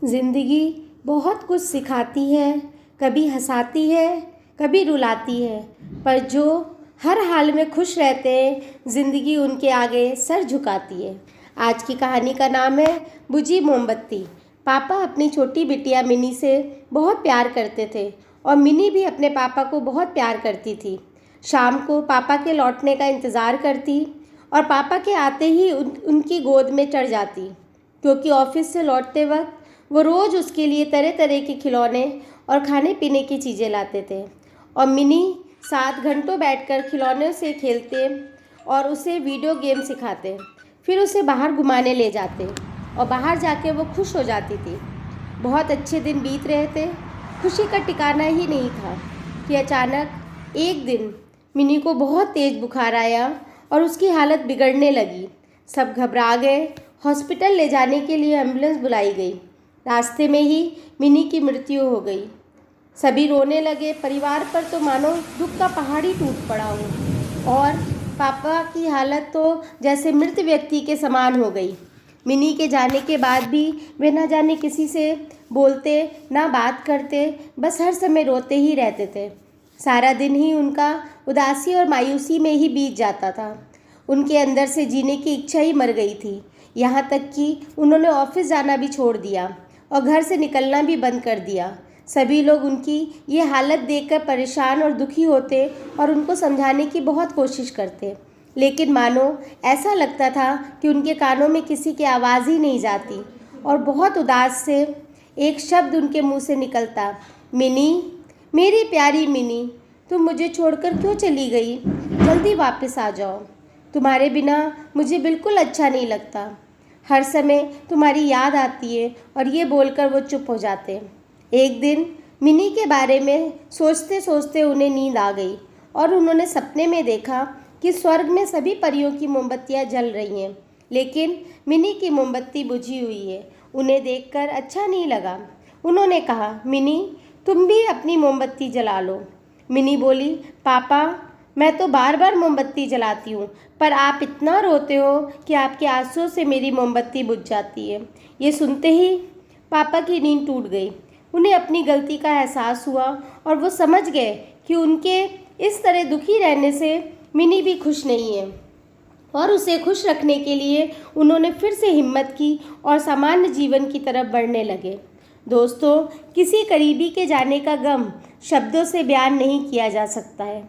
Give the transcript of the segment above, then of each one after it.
ज़िंदगी बहुत कुछ सिखाती है, कभी हंसाती है, कभी रुलाती है, पर जो हर हाल में खुश रहते हैं, ज़िंदगी उनके आगे सर झुकाती है। आज की कहानी का नाम है बुझी मोमबत्ती। पापा अपनी छोटी बिटिया मिनी से बहुत प्यार करते थे और मिनी भी अपने पापा को बहुत प्यार करती थी। शाम को पापा के लौटने का इंतज़ार करती और पापा के आते ही उनकी गोद में चढ़ जाती, क्योंकि ऑफिस से लौटते वक्त वो रोज़ उसके लिए तरह तरह के खिलौने और खाने पीने की चीज़ें लाते थे और मिनी 7 घंटों बैठकर खिलौनों से खेलते और उसे वीडियो गेम सिखाते, फिर उसे बाहर घुमाने ले जाते और बाहर जाके वो खुश हो जाती थी। बहुत अच्छे दिन बीत रहे थे, खुशी का ठिकाना ही नहीं था कि अचानक एक दिन मिनी को बहुत तेज़ बुखार आया और उसकी हालत बिगड़ने लगी। सब घबरा गए। हॉस्पिटल ले जाने के लिए एम्बुलेंस बुलाई गई। रास्ते में ही मिनी की मृत्यु हो गई। सभी रोने लगे। परिवार पर तो मानो दुख का पहाड़ ही टूट पड़ा हो और पापा की हालत तो जैसे मृत व्यक्ति के समान हो गई। मिनी के जाने के बाद भी वे न जाने किसी से बोलते ना बात करते, बस हर समय रोते ही रहते थे। सारा दिन ही उनका उदासी और मायूसी में ही बीत जाता था। उनके अंदर से जीने की इच्छा ही मर गई थी। यहाँ तक कि उन्होंने ऑफिस जाना भी छोड़ दिया और घर से निकलना भी बंद कर दिया। सभी लोग उनकी ये हालत देखकर परेशान और दुखी होते और उनको समझाने की बहुत कोशिश करते, लेकिन मानो ऐसा लगता था कि उनके कानों में किसी की आवाज़ ही नहीं जाती और बहुत उदास से एक शब्द उनके मुंह से निकलता, मिनी, मेरी प्यारी मिनी, तुम मुझे छोड़कर क्यों चली गई? जल्दी वापस आ जाओ। तुम्हारे बिना मुझे बिल्कुल अच्छा नहीं लगता। हर समय तुम्हारी याद आती है। और ये बोलकर वो चुप हो जाते। एक दिन मिनी के बारे में सोचते सोचते उन्हें नींद आ गई और उन्होंने सपने में देखा कि स्वर्ग में सभी परियों की मोमबत्तियां जल रही हैं, लेकिन मिनी की मोमबत्ती बुझी हुई है। उन्हें देखकर अच्छा नहीं लगा। उन्होंने कहा, मिनी, तुम भी अपनी मोमबत्ती जला लो। मिनी बोली, पापा, मैं तो बार बार मोमबत्ती जलाती हूँ, पर आप इतना रोते हो कि आपके आंसुओं से मेरी मोमबत्ती बुझ जाती है। ये सुनते ही पापा की नींद टूट गई। उन्हें अपनी गलती का एहसास हुआ और वो समझ गए कि उनके इस तरह दुखी रहने से मिनी भी खुश नहीं है और उसे खुश रखने के लिए उन्होंने फिर से हिम्मत की और सामान्य जीवन की तरफ बढ़ने लगे। दोस्तों, किसी करीबी के जाने का गम शब्दों से बयान नहीं किया जा सकता है,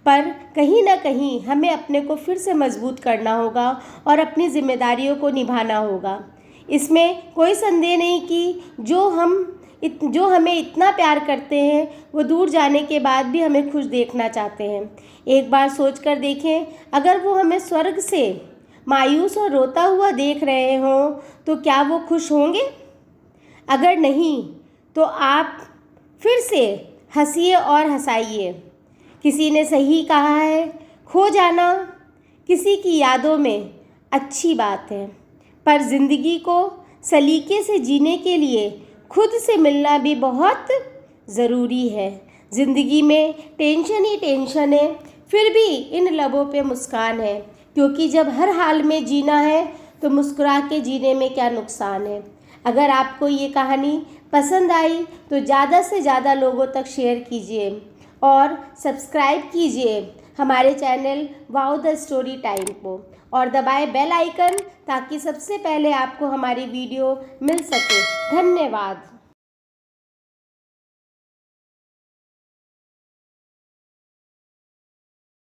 पर कहीं ना कहीं हमें अपने को फिर से मजबूत करना होगा और अपनी जिम्मेदारियों को निभाना होगा। इसमें कोई संदेह नहीं कि जो हमें इतना प्यार करते हैं वो दूर जाने के बाद भी हमें खुश देखना चाहते हैं। एक बार सोच कर देखें, अगर वो हमें स्वर्ग से मायूस और रोता हुआ देख रहे हों तो क्या वो खुश होंगे? अगर नहीं तो आप फिर से हंसिए और हंसाइए। किसी ने सही कहा है, खो जाना किसी की यादों में अच्छी बात है, पर ज़िंदगी को सलीके से जीने के लिए खुद से मिलना भी बहुत ज़रूरी है। ज़िंदगी में टेंशन ही टेंशन है, फिर भी इन लबों पे मुस्कान है, क्योंकि जब हर हाल में जीना है तो मुस्कुरा के जीने में क्या नुकसान है। अगर आपको ये कहानी पसंद आई तो ज़्यादा से ज़्यादा लोगों तक शेयर कीजिए और सब्सक्राइब कीजिए हमारे channel wow the story time को और दबाए बेल आइकन ताकि सबसे पहले आपको हमारी वीडियो मिल सके। धन्यवाद।